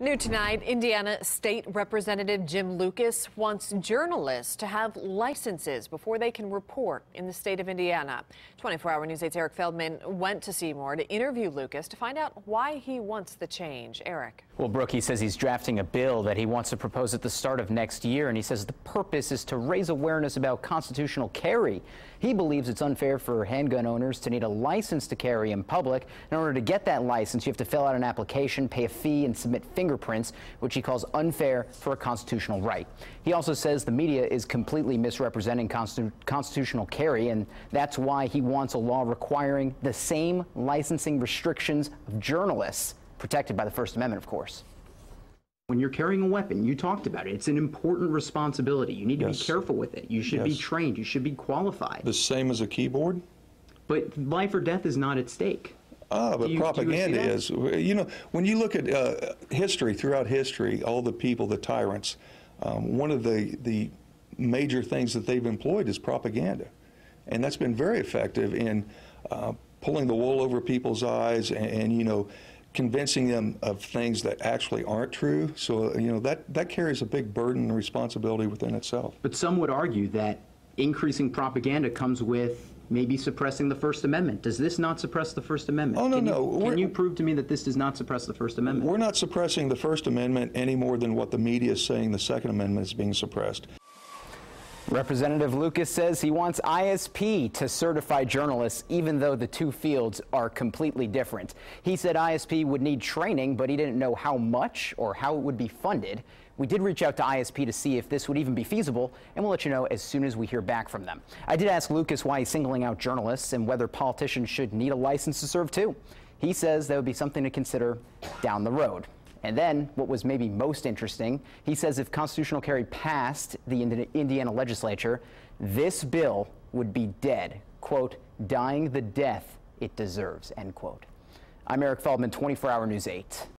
New tonight, Indiana State Representative Jim Lucas wants journalists to have licenses before they can report in the state of Indiana. 24-hour News 8's Eric Feldman went to Seymour to interview Lucas to find out why he wants the change. Eric. Well, Brooke, he says he's drafting a bill that he wants to propose at the start of next year, and he says the purpose is to raise awareness about constitutional carry. He believes it's unfair for handgun owners to need a license to carry in public. In order to get that license, you have to fill out an application, pay a fee, and submit fingerprints, which he calls unfair for a constitutional right. He also says the media is completely misrepresenting constitutional carry, and that's why he wants a law requiring the same licensing restrictions of journalists, protected by the First Amendment, of course. When you're carrying a weapon, you talked about it. It's an important responsibility. You need to be careful with it. You should be trained. You should be qualified. The same as a keyboard? But life or death is not at stake. But propaganda is. You know, when you look at history, throughout history, all the people, the tyrants, one of the major things that they've employed is propaganda. And that's been very effective in pulling the wool over people's eyes and you know, convincing them of things that actually aren't true. So, you know, that carries a big burden and responsibility within itself. But some would argue that increasing propaganda comes with maybe suppressing the First Amendment. Does this not suppress the First Amendment? Oh, no. Can you prove to me that this does not suppress the First Amendment? We're not suppressing the First Amendment any more than what the media is saying the Second Amendment is being suppressed. Representative Lucas says he wants ISP to certify journalists, even though the two fields are completely different. He said ISP would need training, but he didn't know how much or how it would be funded. We did reach out to ISP to see if this would even be feasible, and we'll let you know as soon as we hear back from them. I did ask Lucas why he's singling out journalists and whether politicians should need a license to serve too. He says that would be something to consider down the road. And then, what was maybe most interesting, he says if constitutional carry passed the Indiana legislature, this bill would be dead, quote, dying the death it deserves, end quote. I'm Eric Feldman, 24-hour News 8.